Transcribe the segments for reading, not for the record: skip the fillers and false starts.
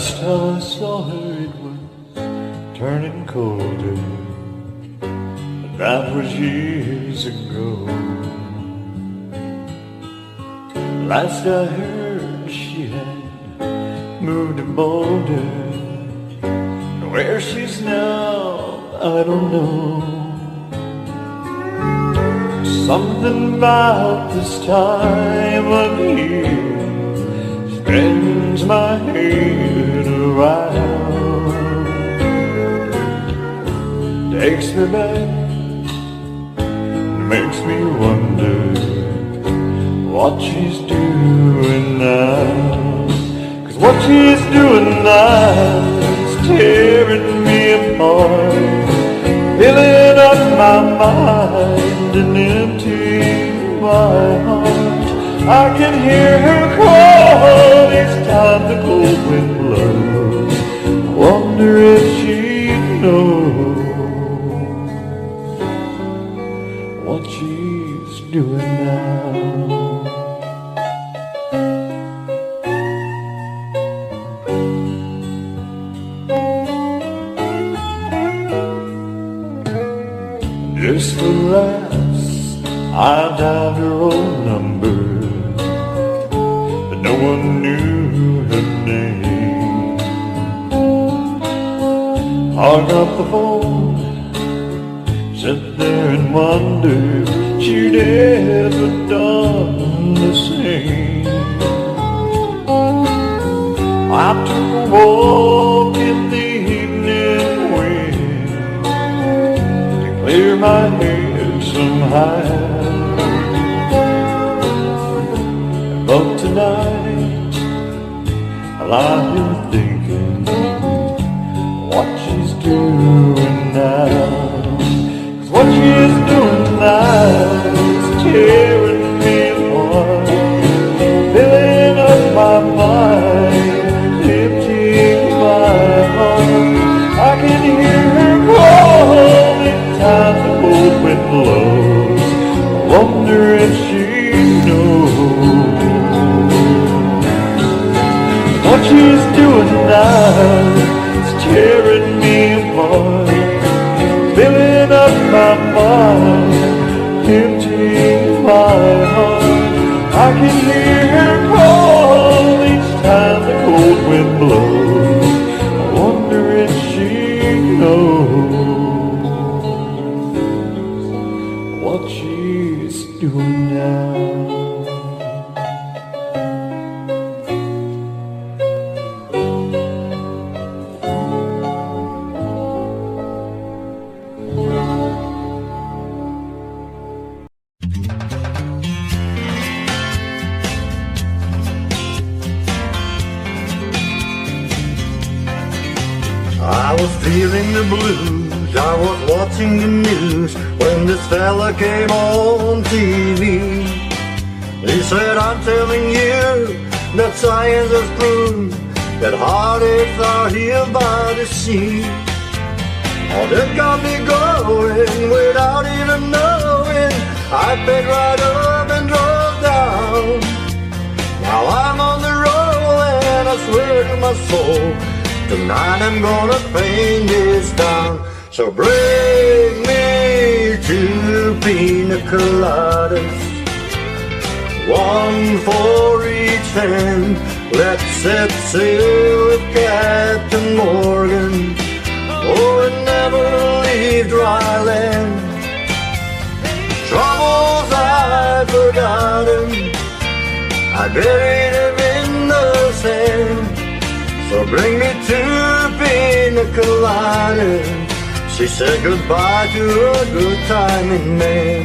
Last time I saw her it was turning colder, but that was years ago. Last I heard she had moved to Boulder. Where she's now, I don't know. Something about this time of year spins my head around, takes me back, makes me wonder what she's doing now. 'Cause what she's doing now is tearing me apart, filling up my mind and emptying my heart. I can hear her call each time the cold wind blows. I wonder if she knows what she's doing now. Just the last, I dialed her old number, but no one knew her name. Hung up the phone, sat there and wondered she'd ever done the same. I took a walk in the evening wind, clear my head somehow. But tonight I lie here thinking what she's doing now. 'Cause what she's doing now is tearing me apart, filling up my mind, emptying my heart. I can hear her call time the cold wind blows. I wonder if she knows what she's doing now. It's tearing me apart, filling up my mind, emptying my heart. I can hear her call each time the cold wind blows. I wonder if she knows what she's doing now. I was feeling the blues, I was watching the news when this fella came on TV. He said, I'm telling you that science has proved that heartaches are healed by the sea. Oh, that got me going without even knowing. I picked right up and drove down. Now I'm on the road and I swear to my soul, tonight I'm gonna paint this town. So bring me two pina coladas, one for each hand. Let's set sail with Captain Morgan, oh, and never leave dry land. Troubles I've forgotten, I buried them in the sand. So bring me two pina coladas. She said goodbye to a good timing man.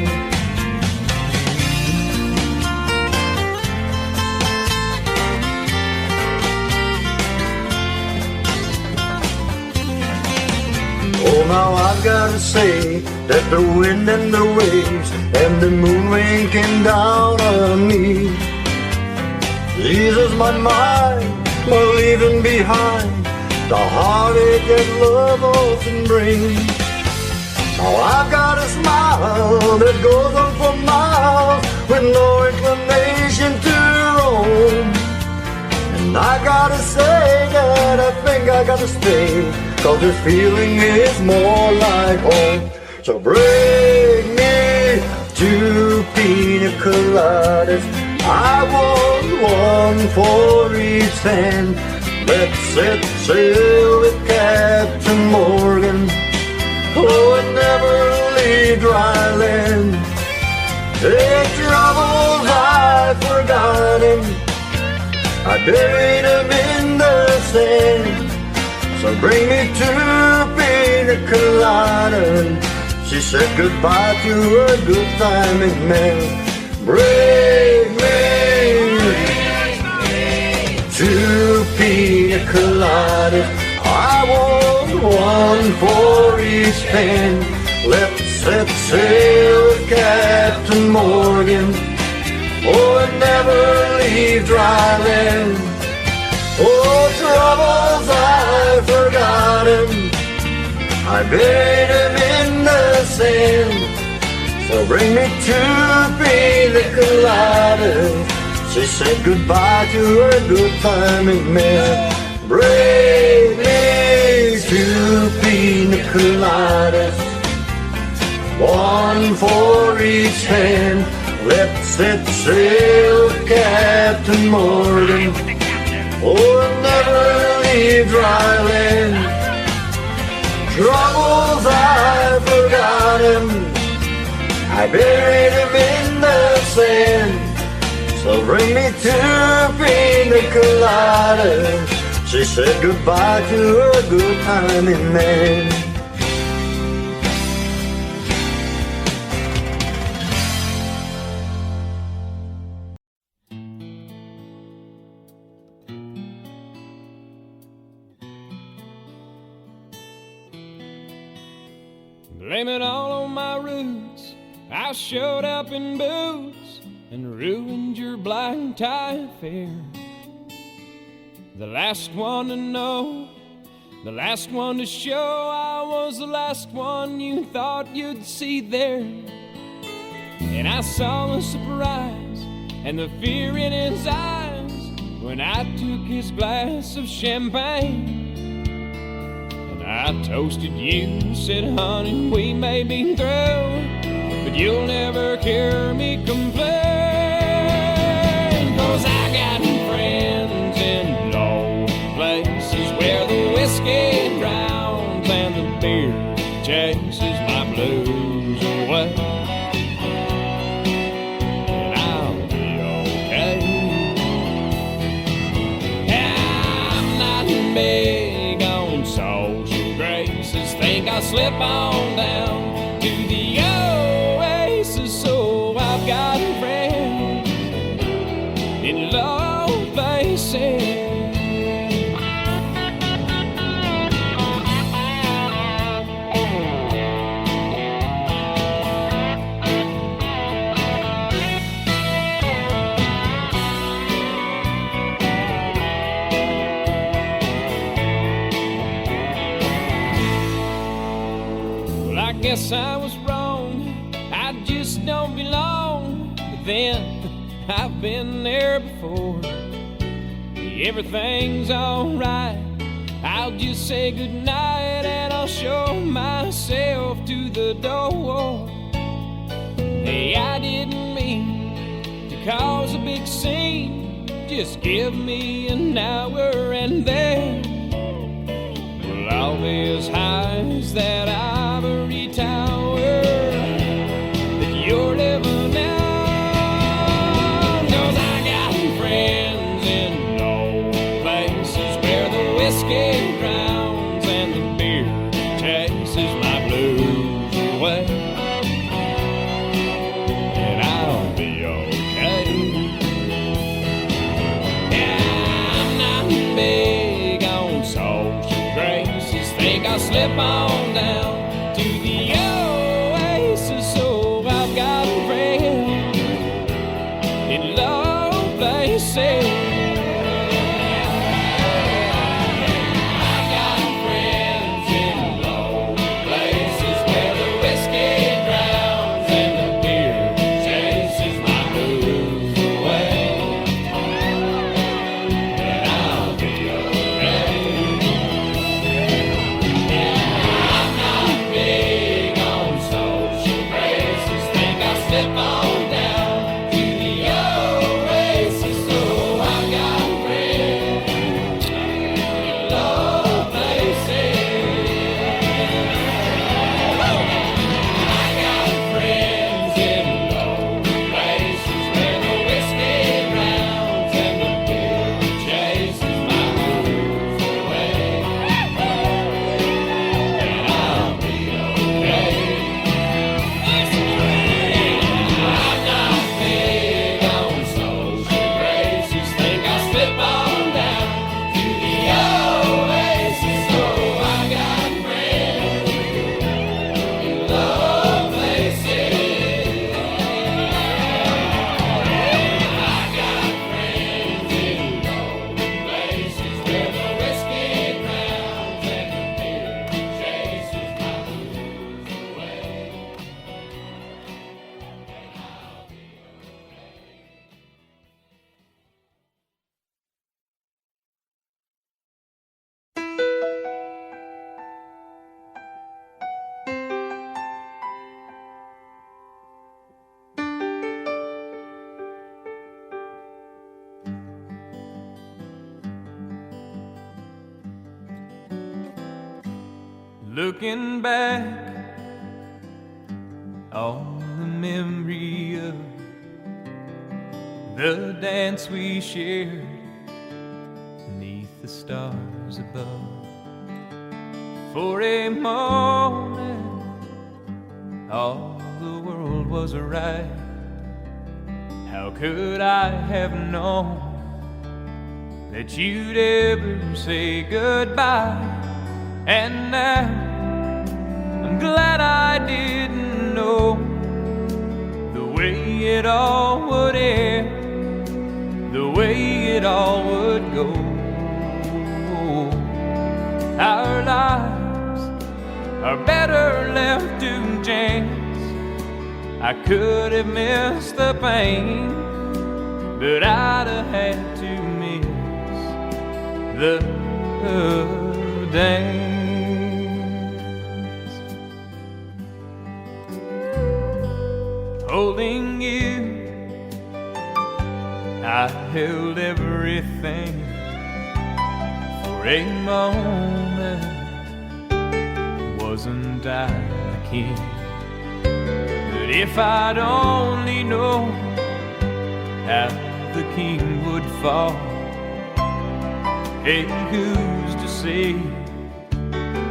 Oh, now I've gotta say that the wind and the waves and the moon rain came down on me. Eases my mind by leaving behind the heartache that love often brings. Now I've got a smile that goes on for miles with no inclination to roam. And And I gotta say that I think I gotta stay, 'cause this feeling is more like home. So bring me 2 pina coladas, I want one for each hand. Let's set sail with Captain Morgan, oh, and never leave dry land. Their troubles I forgot him, I buried him in the sand. So bring me 2 pina coladas, she said goodbye to a good timing man. Bring me 2 pina coladas, I want one for each hand. Let's set sail with Captain Morgan, oh, and never leave dry land. Oh, troubles I forgot him, I buried him in the sand. So bring me 2 pina coladas, she said goodbye to her good timing man. Bring me 2 pina coladas, one for each hand. Let's set sail with Captain Morgan, oh, and never leave dry land. Troubles I forgot him, I buried him in the sand. So bring me 2 pina coladas, she said goodbye to a good timing man. Blame it all on my roots, I showed up in boots and ruined your black tie affair. The last one to know, the last one to show, I was the last one you thought you'd see there. And I saw the surprise and the fear in his eyes when I took his glass of champagne. I toasted you and said, honey, we may be through, but you'll never hear me complain. 'Cause I got friends in low places where the whiskey drowns and the beer chases my blues away. And I'll be okay. I'm not big on social graces, think I'll slip on down to the oasis. So I've got friends in low places. Guess I was wrong, I just don't belong. But then I've been there before. Everything's alright, I'll just say goodnight and I'll show myself to the door. Hey, I didn't mean to cause a big scene, just give me an hour and then well, all these highs that ivory tower that you're living on. 'Cause I got friends in low places where the whiskey drowns and the beer chases my blues away. And I'll be okay. Yeah, I'm not big on social graces, think I'll slip on down to the oasis. So I've got friends in low places. I got friends in low places where the whiskey drowns and the beer chases my blues away. And I'll Looking back on the memory of the dance we shared beneath the stars above. For a moment, all the world was right. How could I have known that you'd ever say goodbye? And now I'm glad I didn't know the way it all would end, the way it all would go. Our lives are better left to chance. I could have missed the pain, but I'd have had to miss the dance. Holding you, I held everything. For a moment, wasn't I the king? But if I'd only known how the king would fall, hey, who's to say?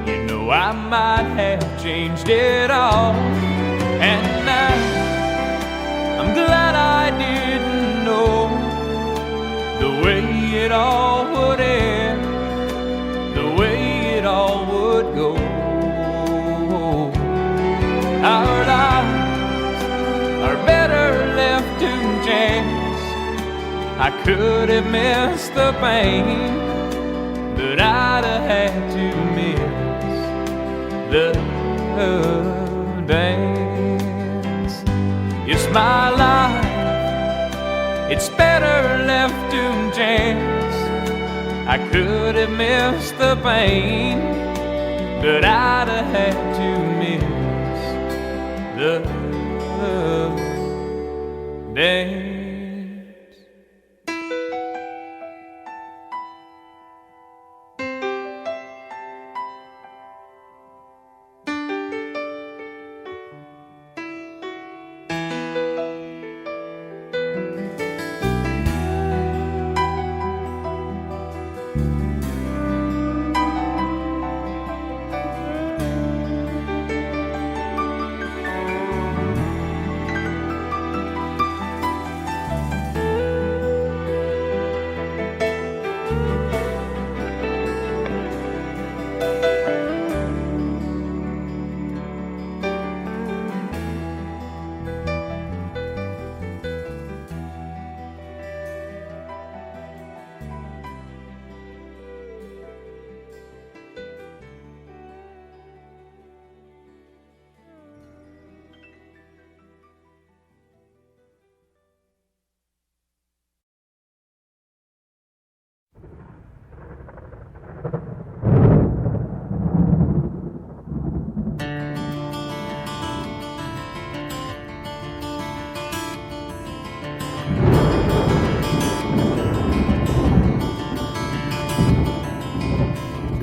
You know I might have changed it all. And now I'm glad I didn't know the way it all would end, the way it all would go. Our lives are better left to chance. I could have missed the pain, but I'd have had to miss the dance. It's my life, it's better left to chance. I could have missed the pain, but I'd have had to miss the dance.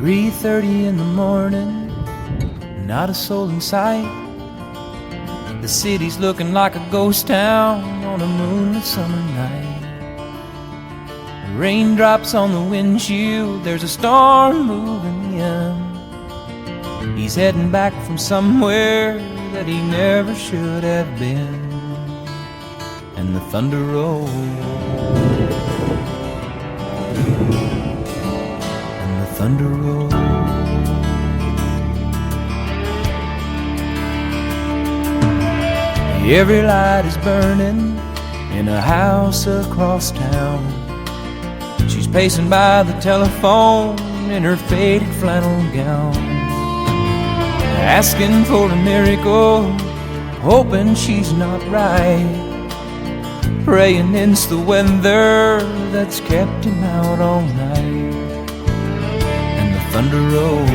"3:30 in the morning, not a soul in sight. The city's looking like a ghost town on a moonlit summer night. Raindrops on the windshield, there's a storm moving in. He's heading back from somewhere that he never should have been. And the thunder rolls, and the thunder rolls. Every light is burning in a house across town. She's pacing by the telephone in her faded flannel gown, asking for a miracle, hoping she's not right, praying it's the weather that's kept him out all night. And the thunder rolls,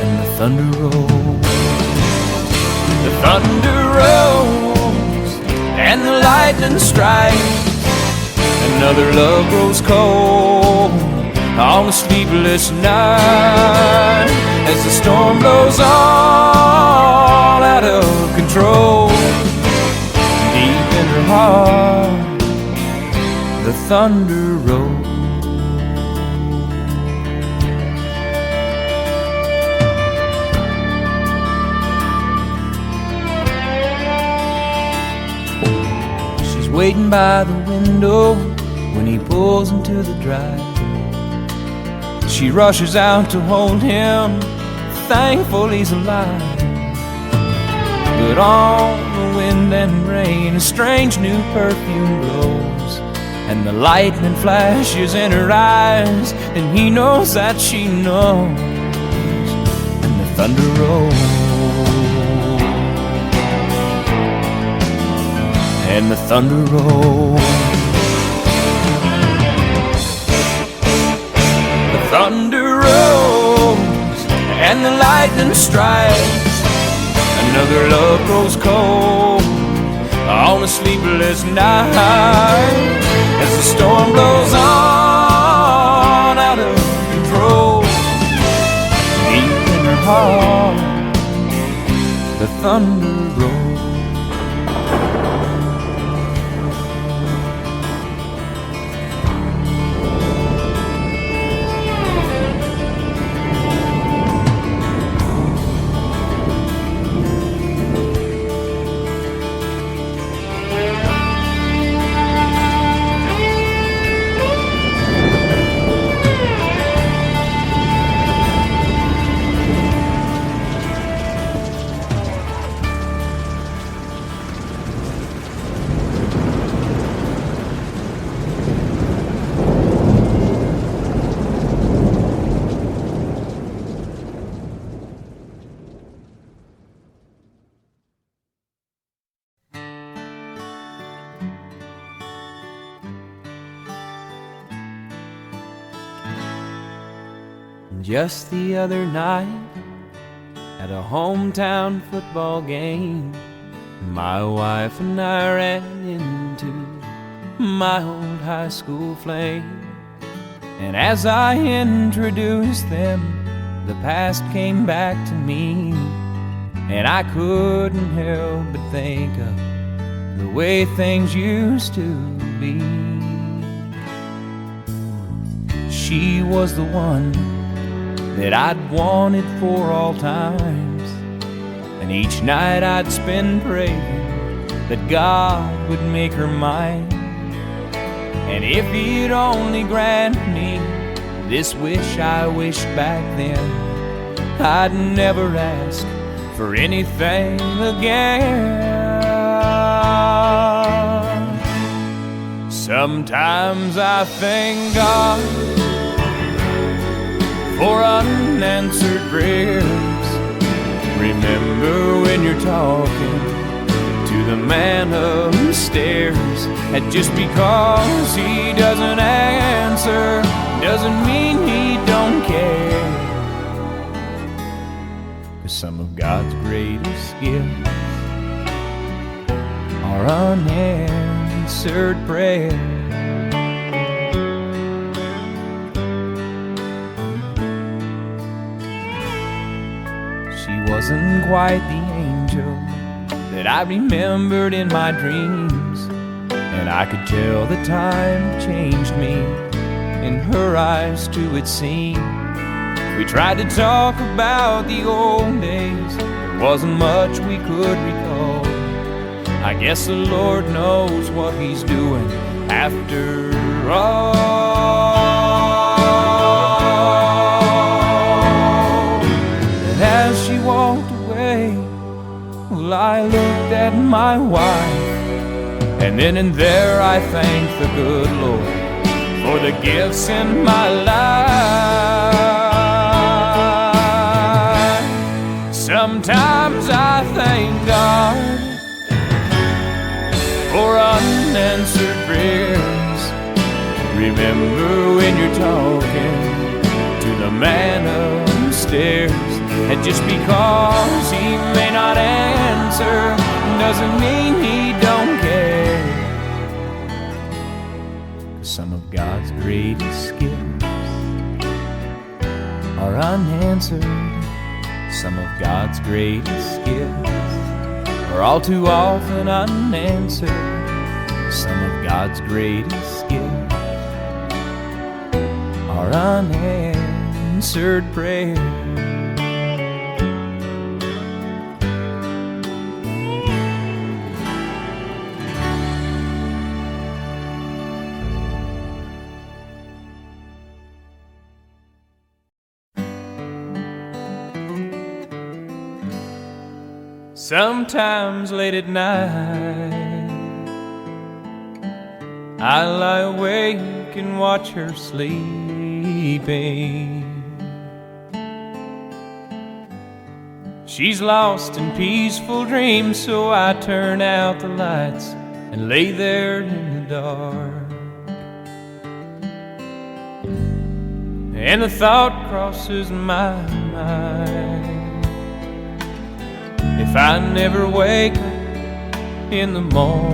and the thunder rolls. The thunder rolls, and the lightning strikes. Another love grows cold, on a sleepless night as the storm blows all out of control. Deep in her heart, the thunder rolls. She's waiting by the window when he pulls into the drive. She rushes out to hold him, thankful he's alive. But on the wind and rain, a strange new perfume blows, and the lightning flashes in her eyes, and he knows that she knows, and the thunder rolls, and the thunder rolls. Thunder rolls and the lightning strikes. Another love grows cold on a sleepless night as the storm blows on out of control. Deep in her heart, the thunder rolls. Just the other night, at a hometown football game, my wife and I ran into my old high school flame. And as I introduced them, the past came back to me, and I couldn't help but think of the way things used to be. She was the one that I'd wanted for all times, and each night I'd spend praying that God would make her mine. And if he'd only grant me this wish I wished back then, I'd never ask for anything again. Sometimes I thank God for unanswered prayers. Remember when you're talking to the man upstairs, and just because he doesn't answer doesn't mean he don't care. 'Cause some of God's greatest gifts are unanswered prayers. Wasn't quite the angel that I remembered in my dreams, and I could tell the time changed me. In her eyes too it seemed. We tried to talk about the old days, there wasn't much we could recall. I guess the Lord knows what he's doing after all. As she walked away, well, I looked at my wife, and then and there I thanked the good Lord for the gifts in my life. Sometimes I thank God for unanswered prayers. Remember when you're talking to the man upstairs, and just because he may not answer doesn't mean he don't care. Some of God's greatest gifts are unanswered. Some of God's greatest gifts are all too often unanswered. Some of God's greatest gifts are unanswered prayers. Sometimes late at night, I lie awake and watch her sleeping. She's lost in peaceful dreams, so I turn out the lights and lay there in the dark. And the thought crosses my mind, if I never wake up in the morning,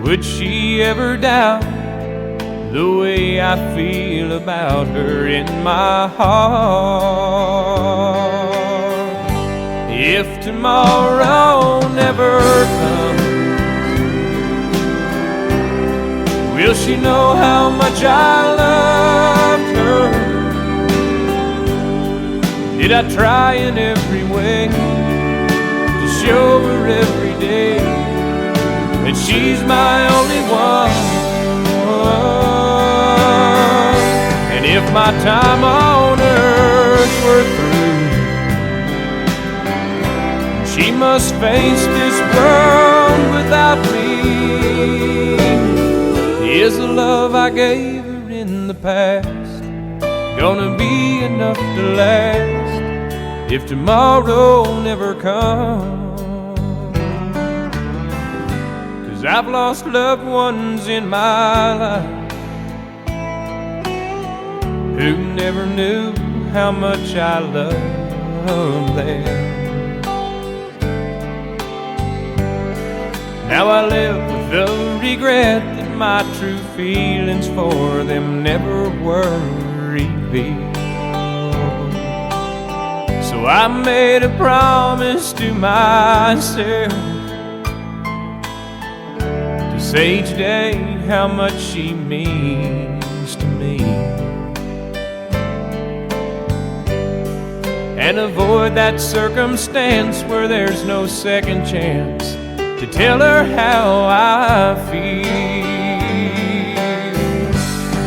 would she ever doubt the way I feel about her in my heart? If tomorrow never comes, will she know how much I loved her? Did I try in every way to show her every day that she's my only one? And if my time on earth were through, she must face this world without me, is the love I gave her in the past gonna be enough to last if tomorrow never comes? 'Cause I've lost loved ones in my life who never knew how much I loved them. Now I live with the regret that my true feelings for them never were revealed. So I made a promise to myself to say each day how much she means to me, and avoid that circumstance where there's no second chance to tell her how I feel.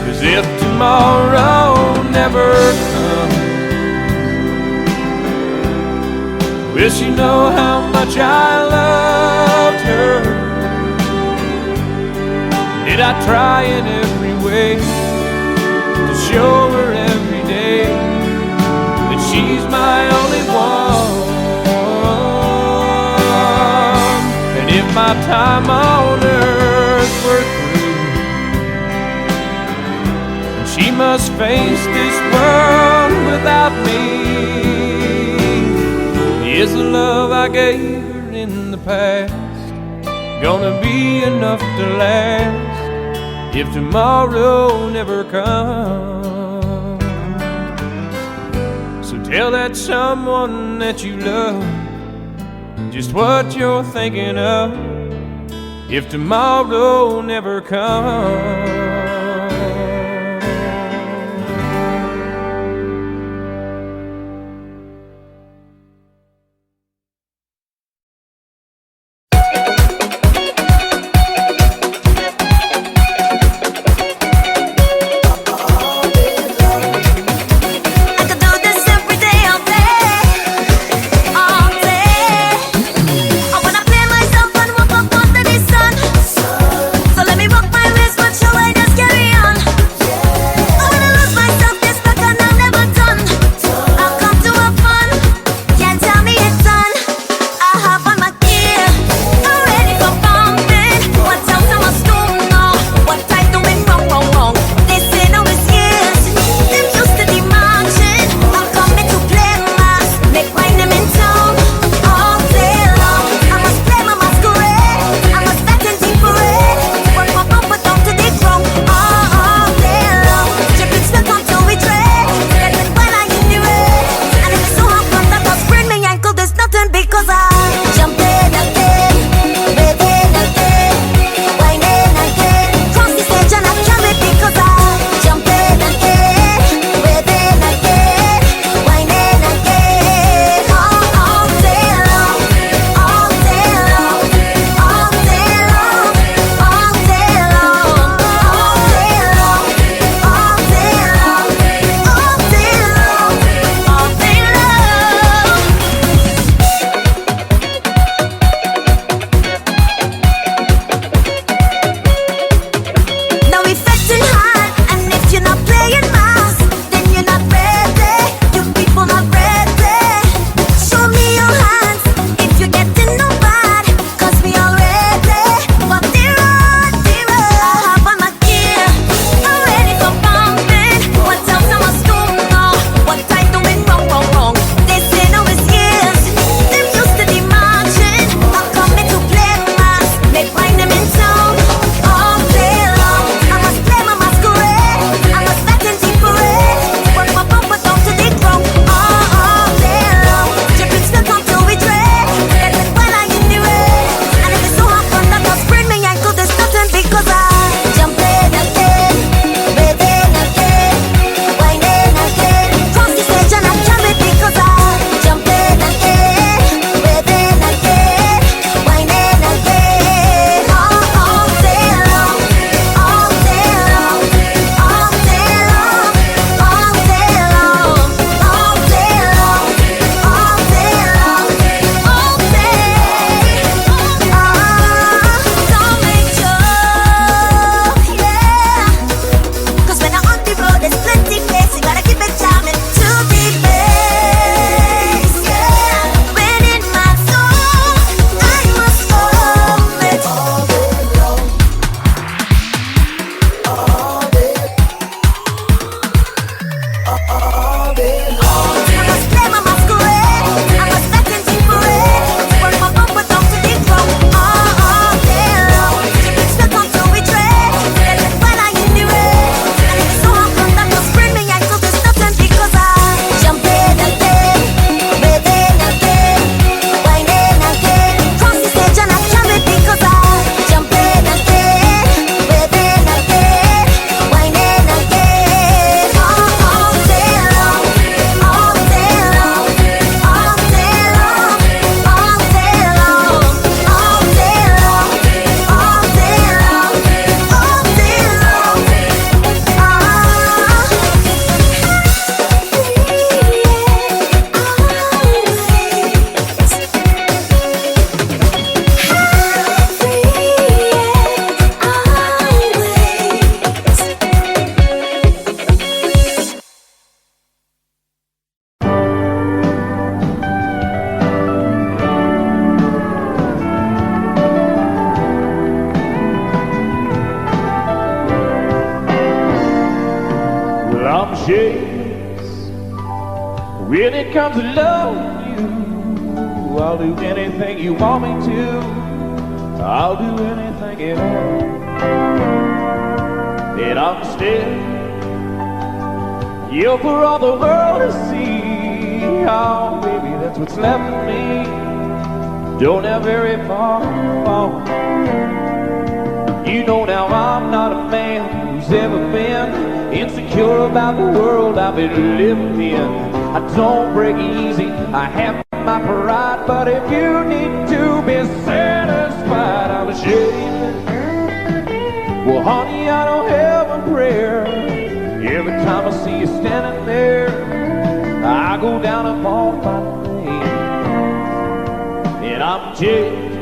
'Cause if tomorrow never comes, will she know how much I loved her? Did I try in every way to show her every day that she's my only one? And if my time on earth were through, she must face this world without me, is the love I gave her in the past gonna be enough to last if tomorrow never comes? So tell that someone that you love just what you're thinking of if tomorrow never comes. So let me walk my ways, but show I just can't. I'm shameless when it comes to loving you. I'll do anything you want me to. I'll do anything at all. And I'm still, you're for all the world to see. Oh, baby, that's what's left of me. Don't have very far. You know now I'm not a man who's ever been insecure about the world I've been living in. I don't break easy, I have my pride, but if you need to be satisfied, I'm ashamed. Well, honey, I don't have a prayer. Every time I see you standing there, I go down upon my knees. And I'm jaded,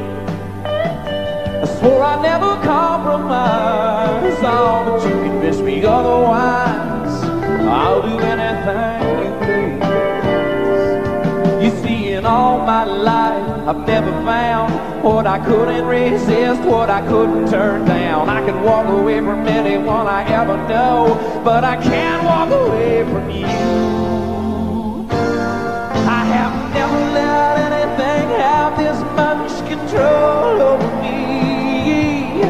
I swore I'd never compromise. Oh, but you convinced me otherwise. I'll do anything you please. You see, in all my life, I've never found what I couldn't resist, what I couldn't turn down. I could walk away from anyone I ever know, but I can't walk away from you. I have never let anything have this much control over me.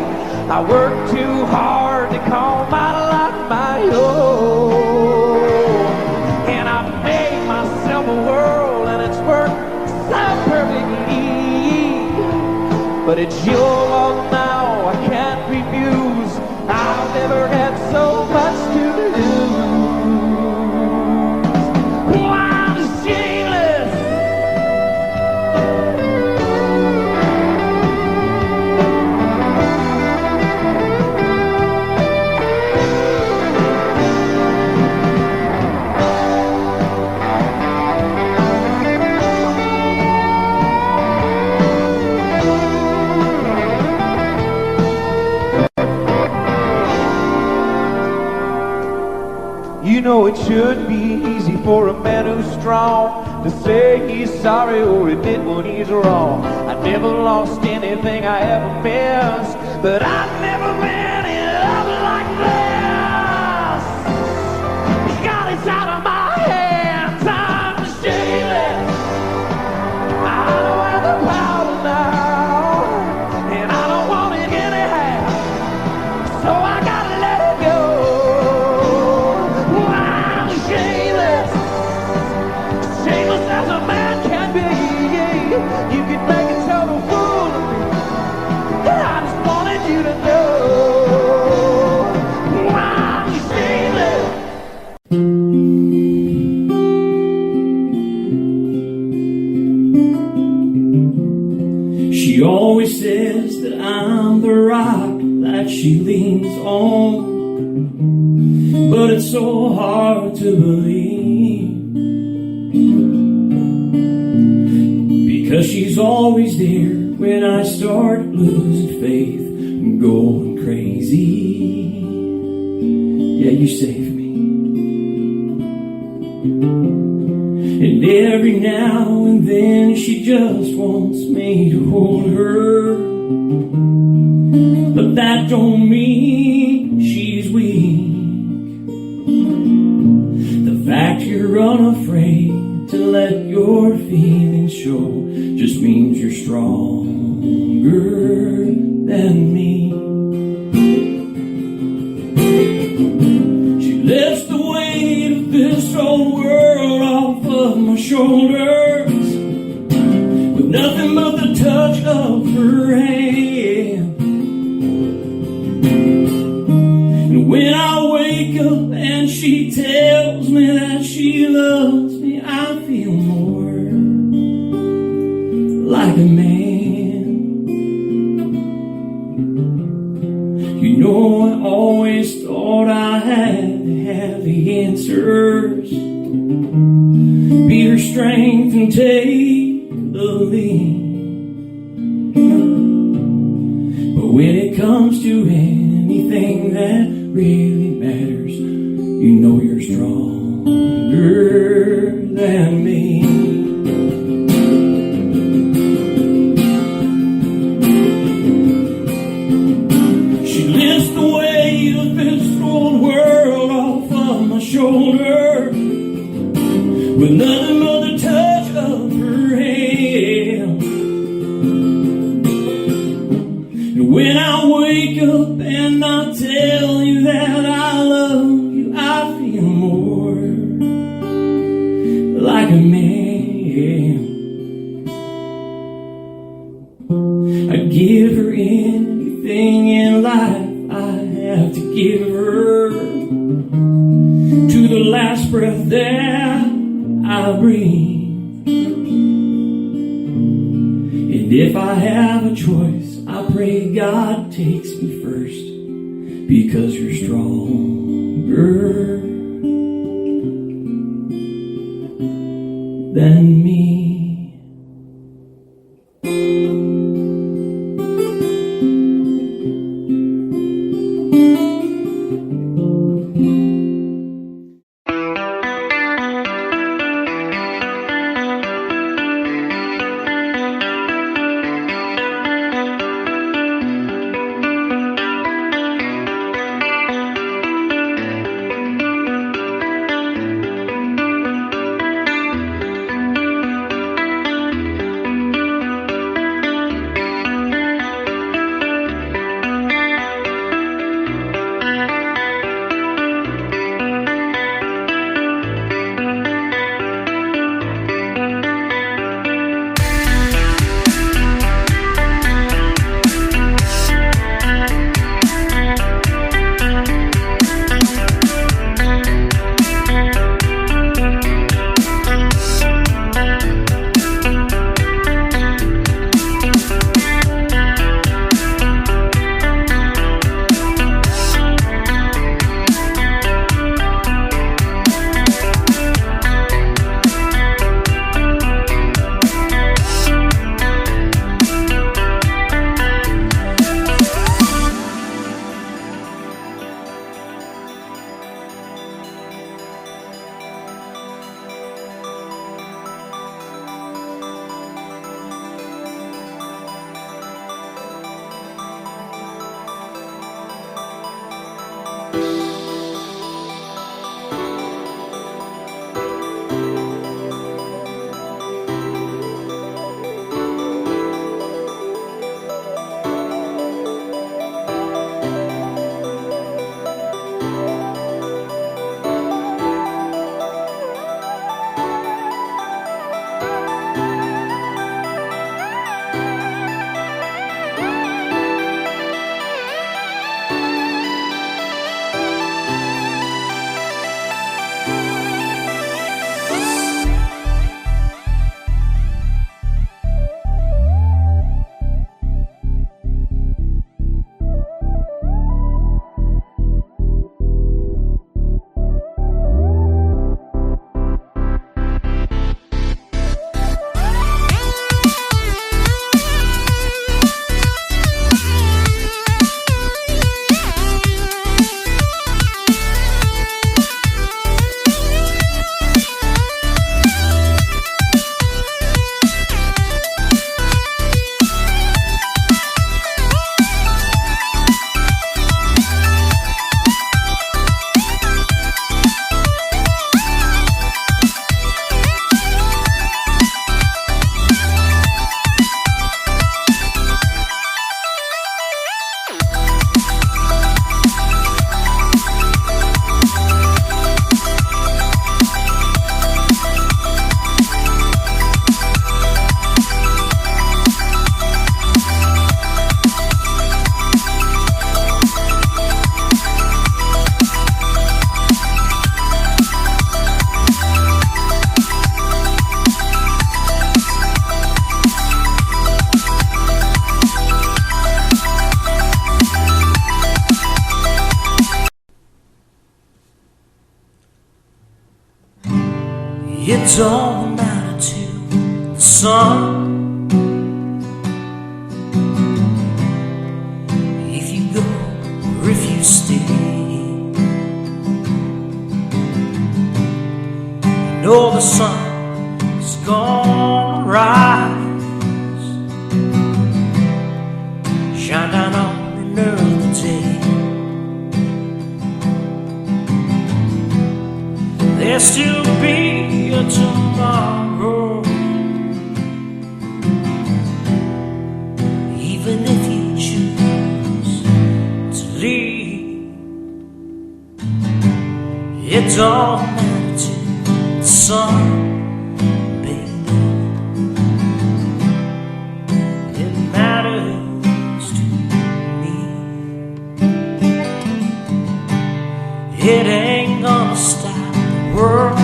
I work too hard to call my life my own, and I've made myself a world, and it's worked so perfectly. But it's your world now, I can't refuse. I've never had so much to lose. Oh, I'm shameless. You know it should be easy for a man who's strong to say he's sorry or admit when he's wrong. I never lost anything I ever missed, but I've never been in love like this. God, it's out of my hands. I'm shameless. I don't have the power now, and I don't want it anyhow, so I gotta let it go. Shameless as a man can be. You can make a total fool of me, and I just wanted you to know I'm shameless. She always says that I'm the rock that she leans on, but it's so hard to believe, because she's always there when I start losing faith and going crazy. Yeah, you save me. And every now and then she just wants me to hold her, but that don't mean she's weak. The fact you're unafraid to let your feelings show just means you're stronger than me. She lifts the weight of this whole world off of my shoulders with nothing but the touch of her hand. And when I wake up and she tells me that she loves me, I feel more like a man. You know, I always thought I had to have the answers, be her strength and take the lead. But when it comes to anything that really matters, you know you're stronger than me. She lifts the weight of this whole world off of my shoulders tell you that I love you, I feel more like a man. I'd give her anything in life I have to give her, to the last breath that I breathe. And if I have a choice, I pray God takes me first, because you're stronger than me. It don't matter to the sun if you go or if you stay. You know the sun is gonna rise, shine down on another day. There'll still be a tomorrow, even if you choose to leave. It don't matter to the sun, baby. It matters to me. It ain't gonna stop the world.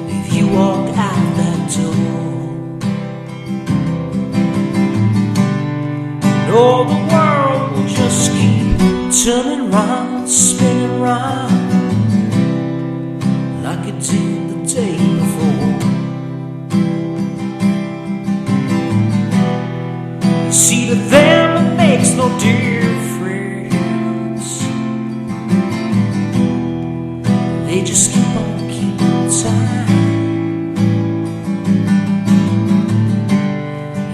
If you walk out that door, no, the world will just keep turning round, spinning round, like it did the day before. You see, to them it makes no difference. They just keep on keeping time.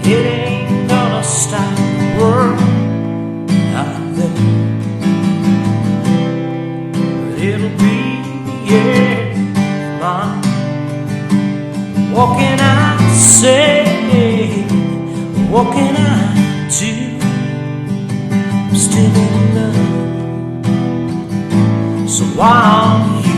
It ain't gonna stop the world out there. But it'll be the end of mine. What can I say? What can I do? I'm still in love. So why aren't you?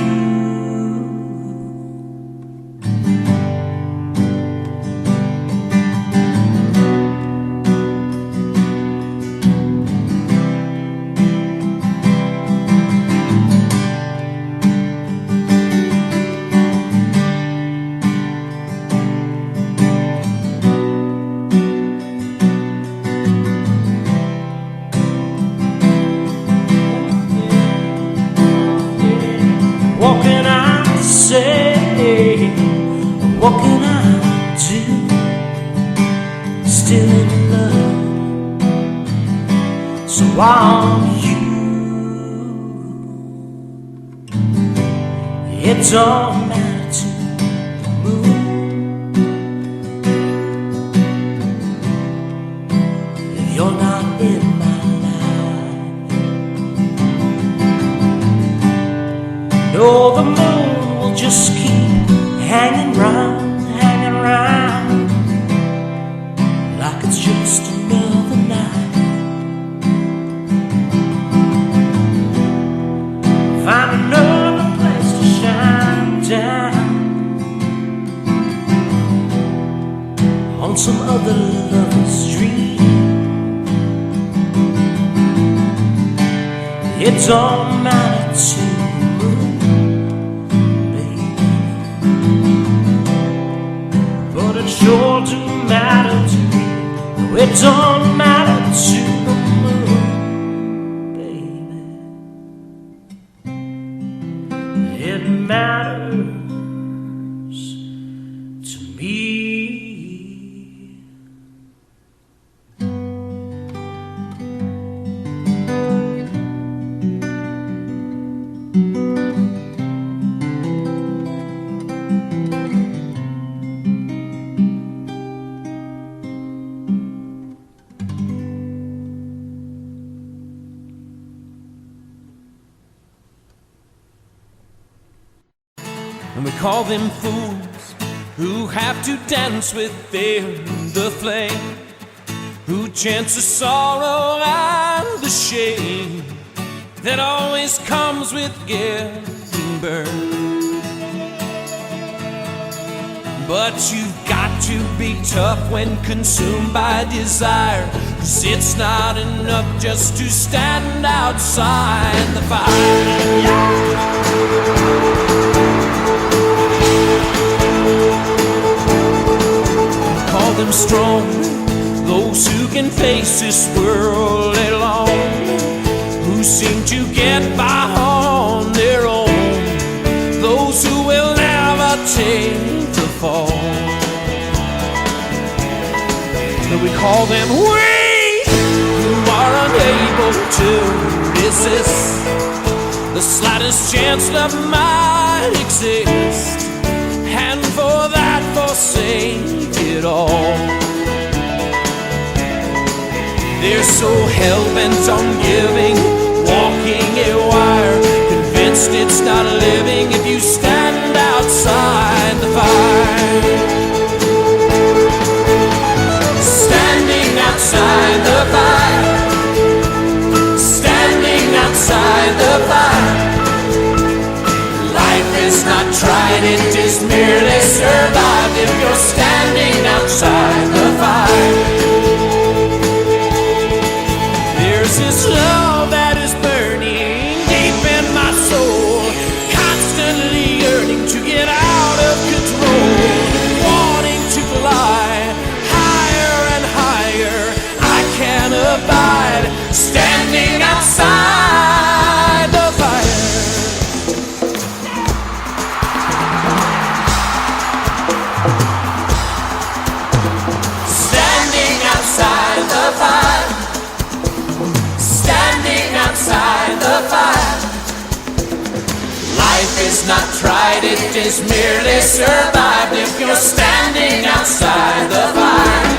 What can I say? What can I do? Still in love. So why aren't you? It don't matter to the moon if you're not in my life. No, the moon will just keep hanging round, like it's just another night. Find another place to shine down on some other lover's dream. It don't matter to sure do matter to me. No, it don't matter to the moon, baby. It matters to me. And we call them fools who have to dance with the flame, who chance the sorrow and the shame that always comes with getting burned. But you've got to be tough when consumed by desire, 'cause it's not enough just to stand outside the fire. Call them strong, those who can face this world alone, who seem to get by on their own, those who will never take the fall. But we call them weak, who are unable to resist the slightest chance that might exist, and for that forsake it all. They're so hell-bent on giving, walking a wire, convinced it's not living if you stand outside the fire. Standing outside the fire, tried it, just merely survived if you're standing outside the fire. There's this love that is burning deep in my soul, constantly yearning to get out of control, wanting to fly higher and higher. I can't abide standing outside the fire. Standing outside the fire. Standing outside the fire. Life is not tried, it is merely survived if you're standing outside the fire.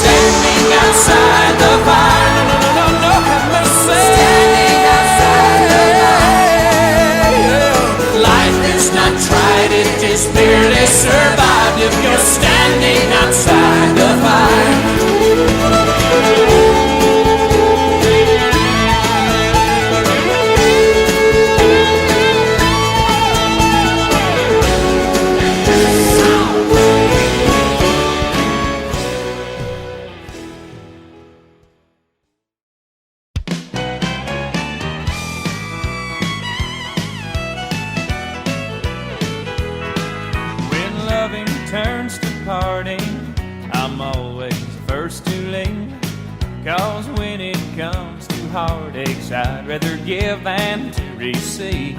Standing outside the fire. No, no, no, no, have mercy. Standing outside the fire. Life is not tried, it is merely survived if you're standing outside the fire. Turns to parting, I'm always the first to leave. 'Cause when it comes to heartaches, I'd rather give than to receive.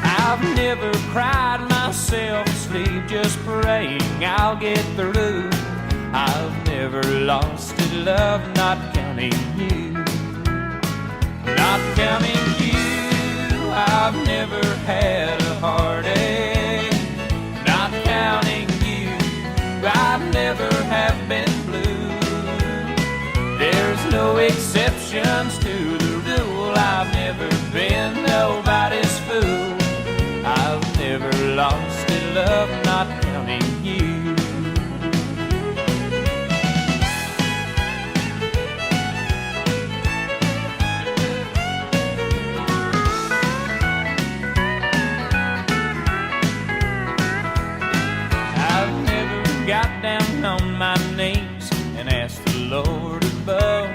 I've never cried myself to sleep, just praying I'll get through. I've never lost a love, not counting you. Not counting you. I've never had a heartache, not counting I've never have been blue. There's no exceptions to the rule. I've never been nobody's fool. I've never lost a love, not counting you. Got down on my knees and asked the Lord above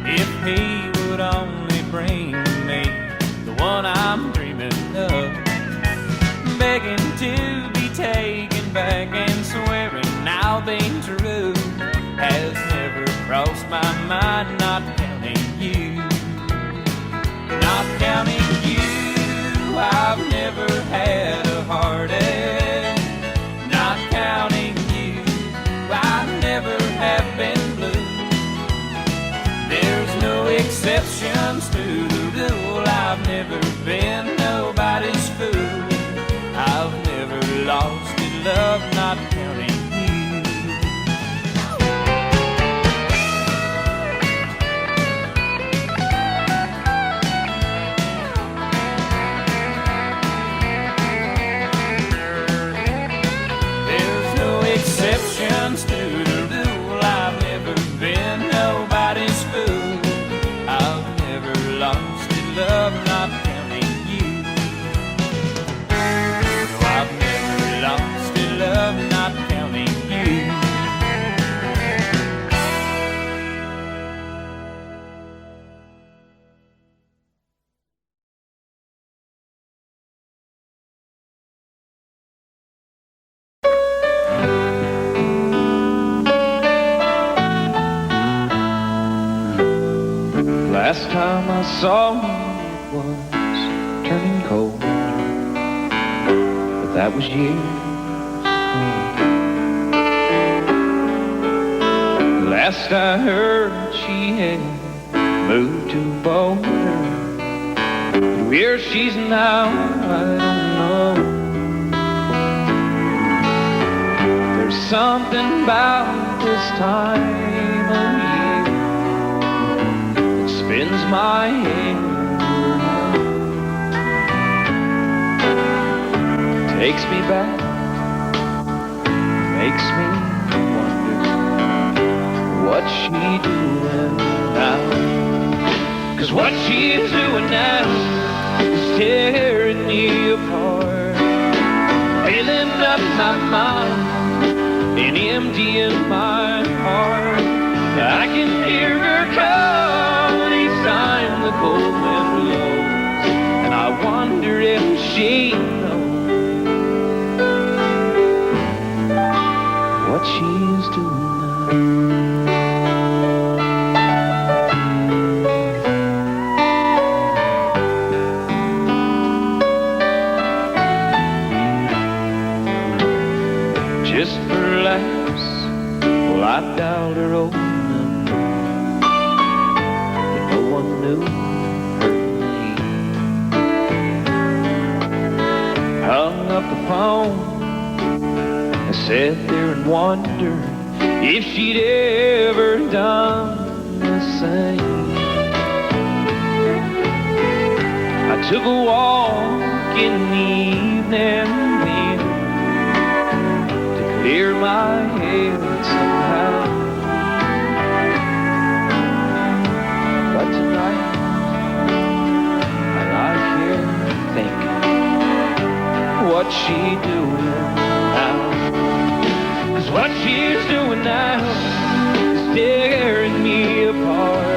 if He would only bring me the one I'm dreaming of. Begging to be taken back and swearing I'll be true has never crossed my mind, not counting you. Not counting you. I've never had a heartache, not counting I never have been blue. There's no exceptions to the rule. I've never been nobody's fool. I've never lost a love, not counting you. There's no exceptions to the rule. I've never been nobody's fool. I've never lost a love, not counting you. No, I've never lost a love, not counting you. Last time I saw you it was turning cold, but that was years ago. Last I heard she had moved to Boulder. Where she's now, I don't know. There's something about this time of year spins my head around, takes me back, makes me wonder what's she doing now. 'Cause what she's doing now is tearing me apart. my mind and emptying my heart. I can hear her call each time the cold wind blows, and I wonder if she knows what she's doing now. Just for laughs, well, I dialed her old number, but no one knew her name. Hung up the phone, I sat there and wondered if she'd ever done the same. I took a walk in the evening wind, clear my head somehow. But tonight I lie here thinking, what's she doing now? 'Cause what she's doing now is tearing me apart,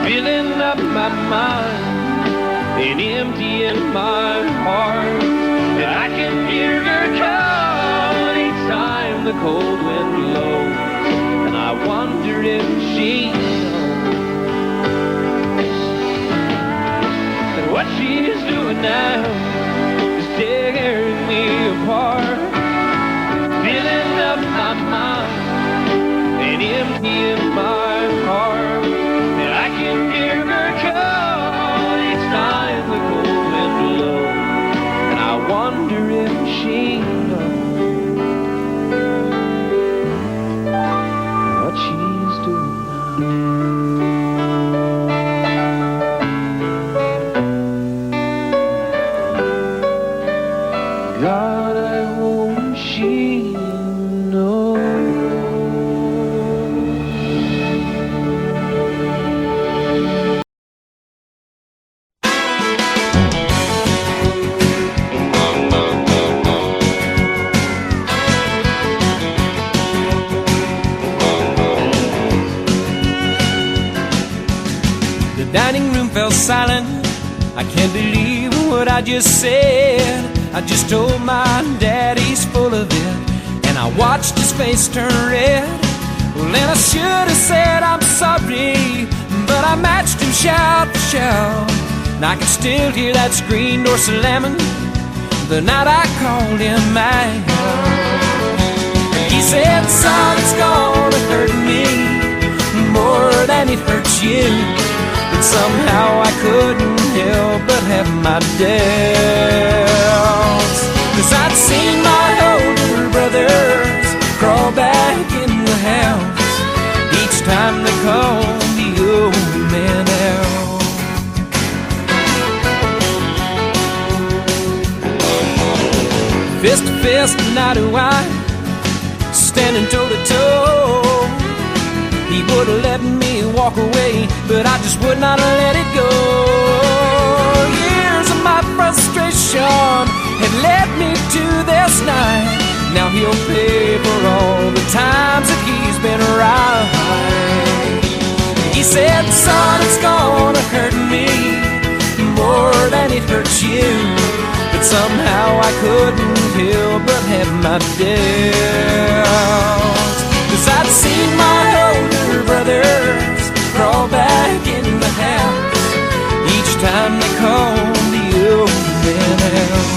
filling up my mind and emptying my heart. And I can hear her call time the cold wind blows, and I wonder if she knows that what she's doing now is tearing me apart, filling up my mind and emptying my heart. And I can hear her call each time the cold wind blows, and I wonder if she knows what she's doing now. God, I hope she knows. The dining room fell silent. I can't believe what I just said. I just told my dad he's full of it, and I watched his face turn red. Well, then I should have said I'm sorry, but I matched him shout for shout. And I can still hear that screen door slamming the night I called him out. He said, son, it's gonna hurt me more than it hurts you. But somehow I couldn't help but have my doubts, 'cause I'd seen my older brothers crawl back in the house each time they called the old man out. Fist to fist and eye to eye, standing toe to toe. He would have let me walk away, but I just would not let it go. Years of my frustration had led me to this night. Now he'll pay for all the times that he's been right. He said, son, it's gonna hurt me more than it hurts you. But somehow I couldn't help but have my doubts, 'cause I'd seen my older brothers crawl back in the house each time they called the old man out.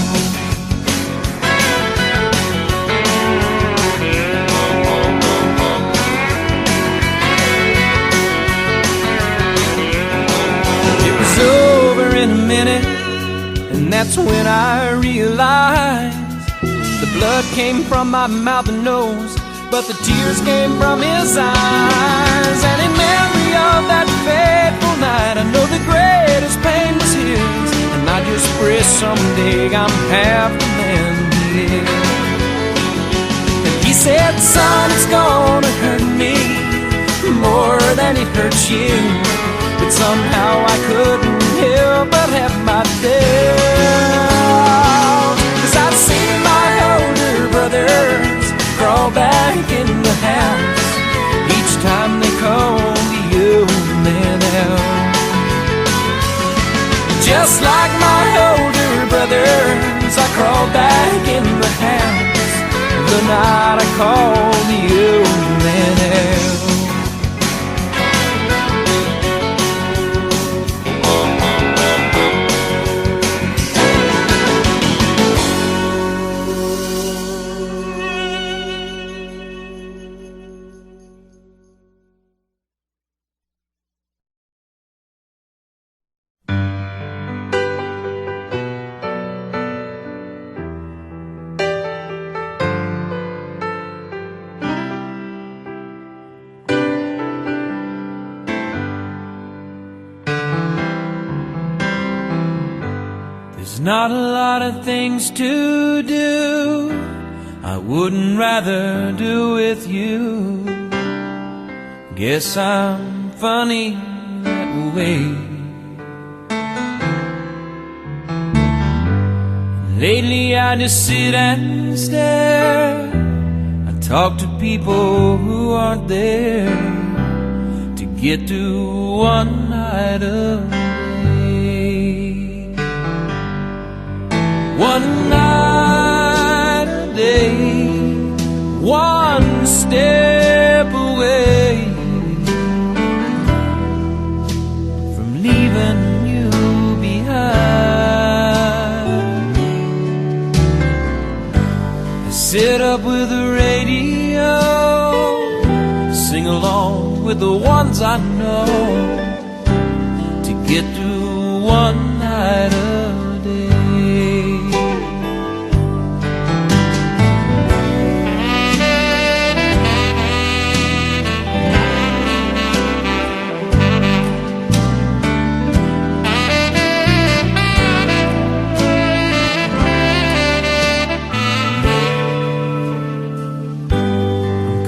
It was over in a minute, and that's when I realized the blood came from my mouth and nose, but the tears came from his eyes. And in memory of that fateful night, I know the greatest pain was his, and I just pray someday I'm half the man he is. And he said, son, it's gonna hurt me more than it hurts you. But somehow I couldn't help but have my doubts, 'cause I've seen my older the night I called the old man hell. There's not a lot of things to do I wouldn't rather do with you. Guess I'm funny that way. Lately I just sit and stare. I talk to people who aren't there to get to one night of one night a day, one step away from leaving you behind. I sit up with the radio, sing along with the ones I know to get through one night a day.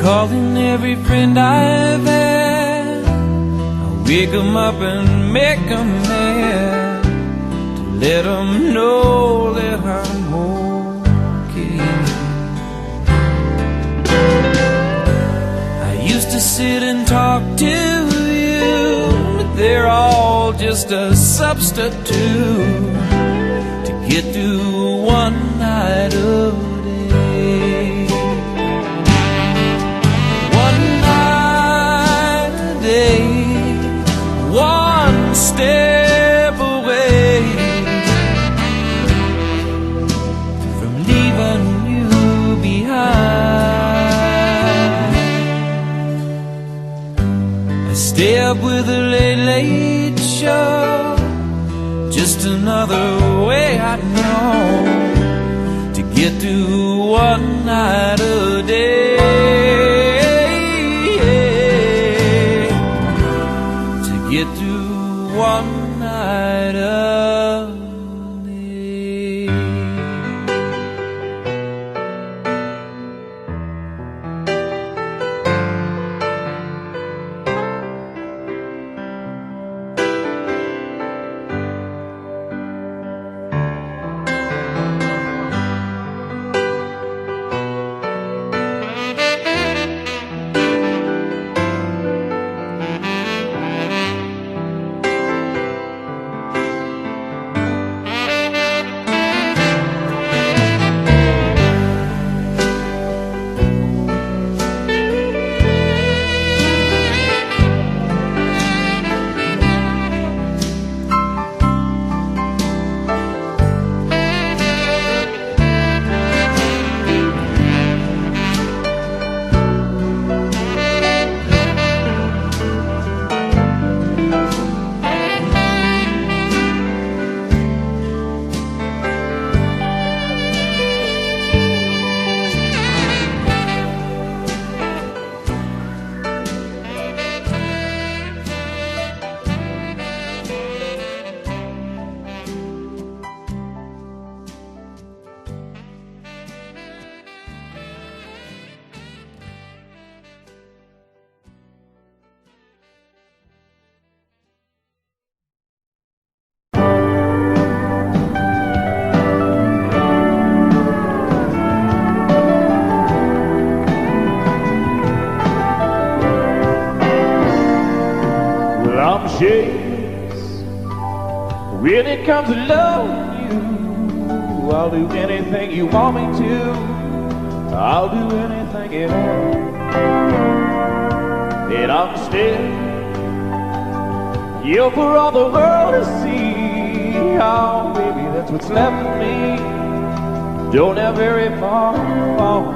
Calling every friend I've had, I wake 'em up and make 'em mad, to let 'em know that I'm okay. I used to sit and talk to you, but they're all just a substitute to get through one night of one step away from leaving you behind. I stay up with the late, late show, just another way I know to get through one night a day. Get through one night of day. When it comes to loving you, I'll do anything you want me to. I'll do anything at all. And I'm still, yeah, for all the world to see. Oh, baby, that's what's left of me. Don't have very far to fall.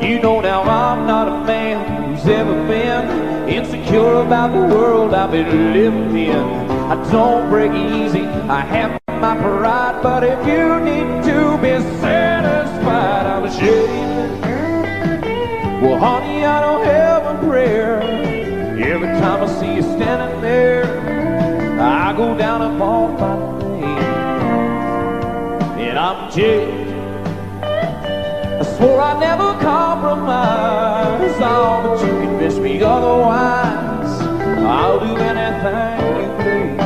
You know now I'm not a man who's ever been insecure about the world I've been living in. I don't break easy, I have my pride, but if you need to be satisfied, I'm ashamed. Well, honey, I don't have a prayer. Every time I see you standing there, I go down upon my knees. And I'm jaded, I swore I'd never compromise. Oh, but you convince me otherwise. I'll do anything you please.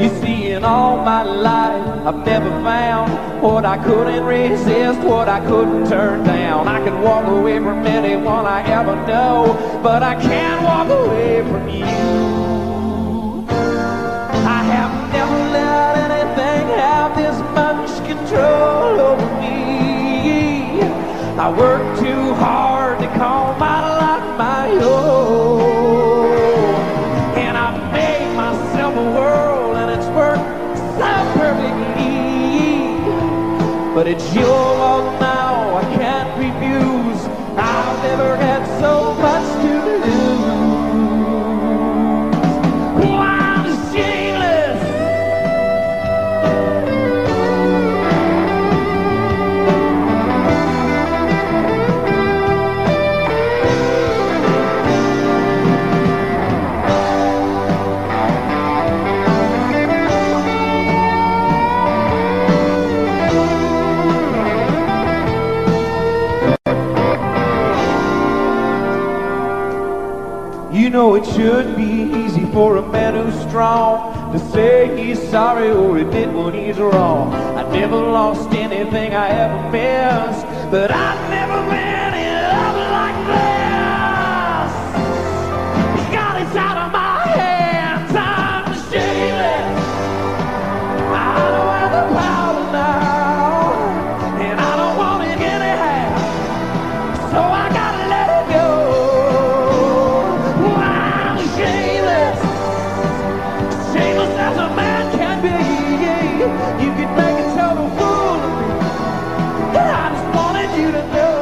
You see, in all my life, I've never found what I couldn't resist, what I couldn't turn down. I can walk away from anyone I ever know, but I can't walk away from you. I have never let anything have this much control over me. I work too hard to call my life my own, and I've made myself a world, and it's worked so perfectly. But it's your world now, I can't refuse. I've never had so much to lose. Oh, I'm shameless. You know it should be easy for a man who's strong to say he's sorry or admit when he's wrong. I never lost anything I ever missed, but I've never been in love like this. God, it's out of my hands. I'm shameless. I don't have the power now, and I don't want it anyhow. So I gotta let it go. You could make a total fool of me. I just wanted you to know.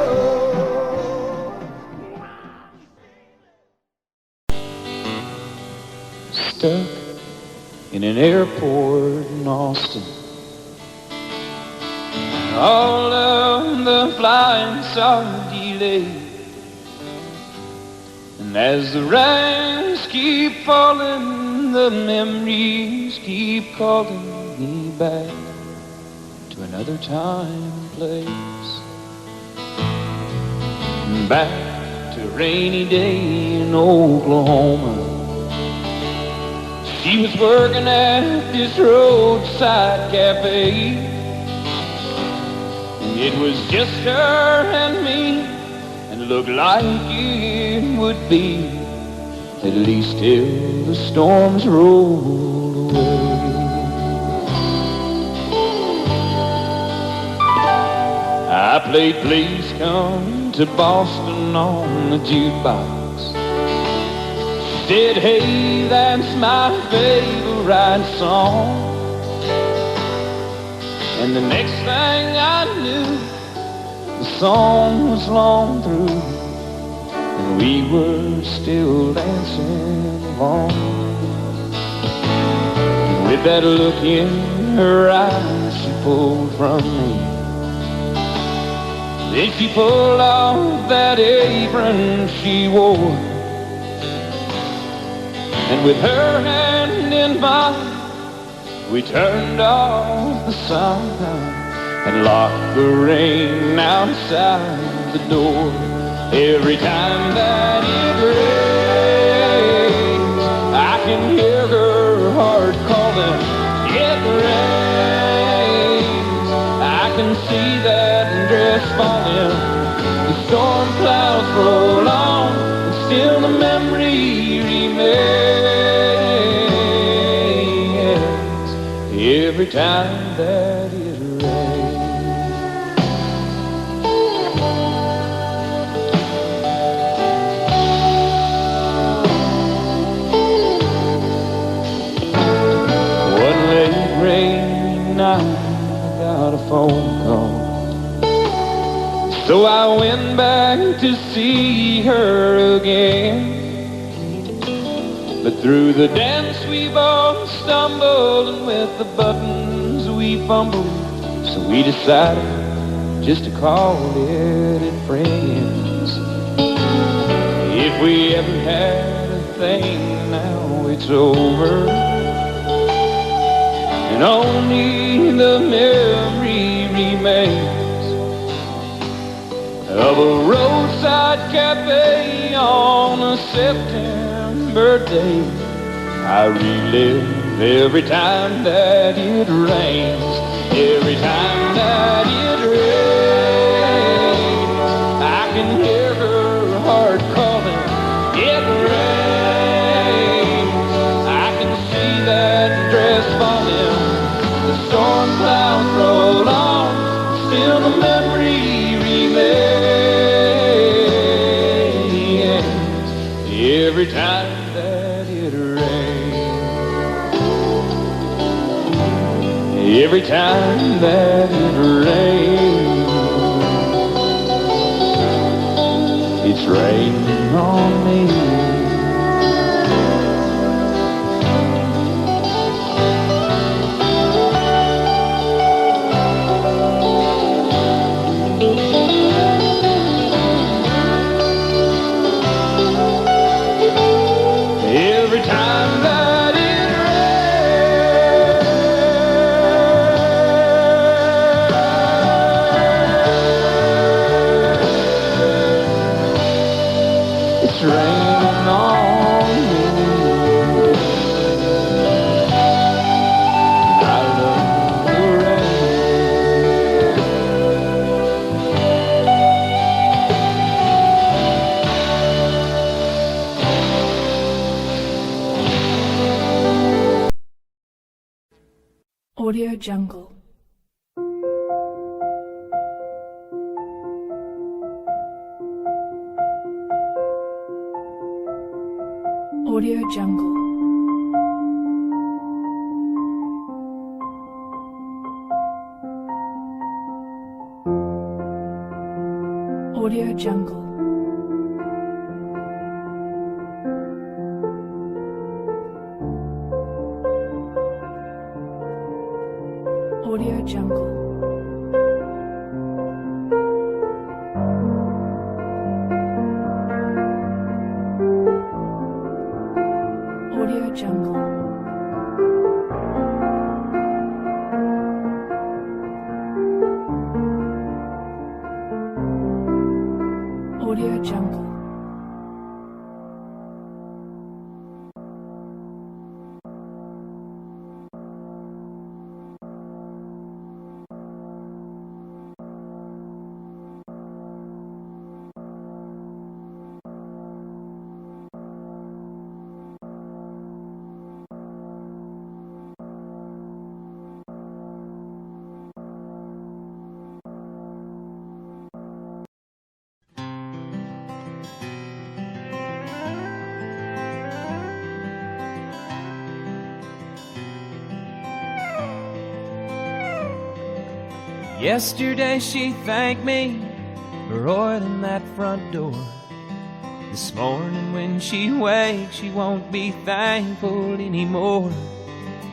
Stuck in an airport in Austin. All of the flights are delayed, and as the rains keep falling, the memories keep calling me back to another time and place. Back to a rainy day in Oklahoma. She was working at this roadside cafe, and it was just her and me, and it looked like it would be, at least till the storms rolled away. I played Please Come to Boston on the jukebox. Said, hey, that's my favorite song. And the next thing I knew, the song was long through, and we were still dancing along. With that look in her eyes she pulled from me, then she pulled off that apron she wore, and with her hand in mine, we turned off the sun and locked the rain outside the door. Every time that it rains, I can hear her heart calling. It rains, I can see that dress falling. The storm clouds roll on, and still the memory remains. Every time that it rains. So I went back to see her again. But through the dance we both stumbled, and with the buttons we fumbled. So we decided just to call it friends. If we ever had a thing, now it's over, and only the memory remains of a roadside cafe on a September day. I relive every time that it rains, every time that it rains. I can hear her heart calling, it rains. I can see that dress falling, the storm clouds roll on, still the memory remains. Every time that it rains, every time that it rains, it's raining on me. Every time that it rains, it's raining on me. I love the rain. Audio Jungle. Audio Jungle. Audio Jungle. Audio Jungle. Audio Jungle. Audio Jungle. Yesterday she thanked me for oiling that front door. This morning when she wakes, she won't be thankful anymore.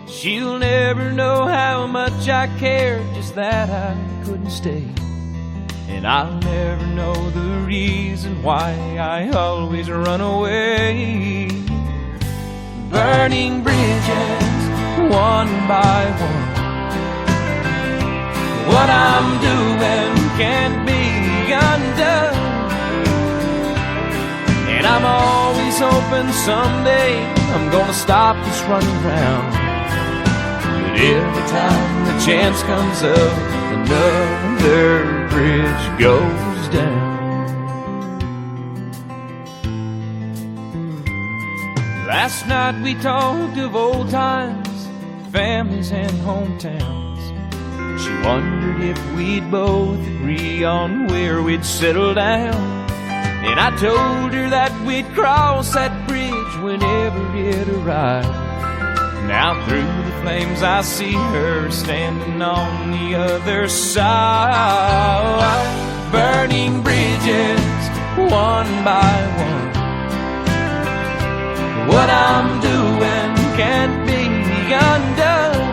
She'll never know how much I cared, just that I couldn't stay. And I'll never know the reason why I always run away. Burning bridges, one by one. What I'm doing can't be undone. And I'm always hoping someday I'm gonna stop this running round. But every time the chance comes up, another bridge goes down. Last night we talked of old times, families and hometowns. She wondered if we'd both agree on where we'd settle down. And I told her that we'd cross that bridge whenever it arrived. Now through the flames I see her standing on the other side. burning bridges one by one. What I'm doing can't be undone,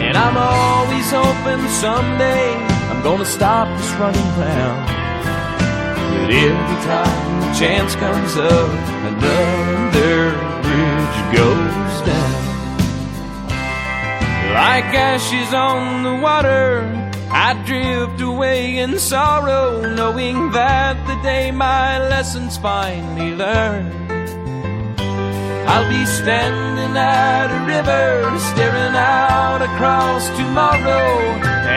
and I'm always hoping someday I'm gonna stop this running round. But every time the chance comes up, another bridge goes down. Like ashes on the water, I drift away in sorrow, knowing that the day my lessons finally learned, I'll be standing at a river, staring out across tomorrow,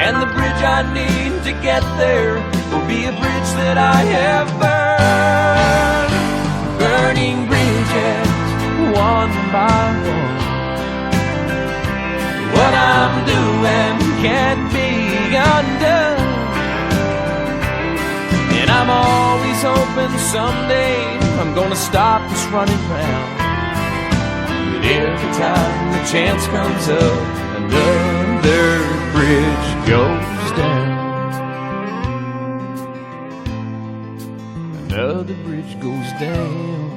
and the bridge I need to get there will be a bridge that I have burned. Burning bridges, one by one. What I'm doing can't be undone, and I'm always hoping someday I'm gonna stop this running round. But every time the chance comes up, another bridge goes down. Another bridge goes down.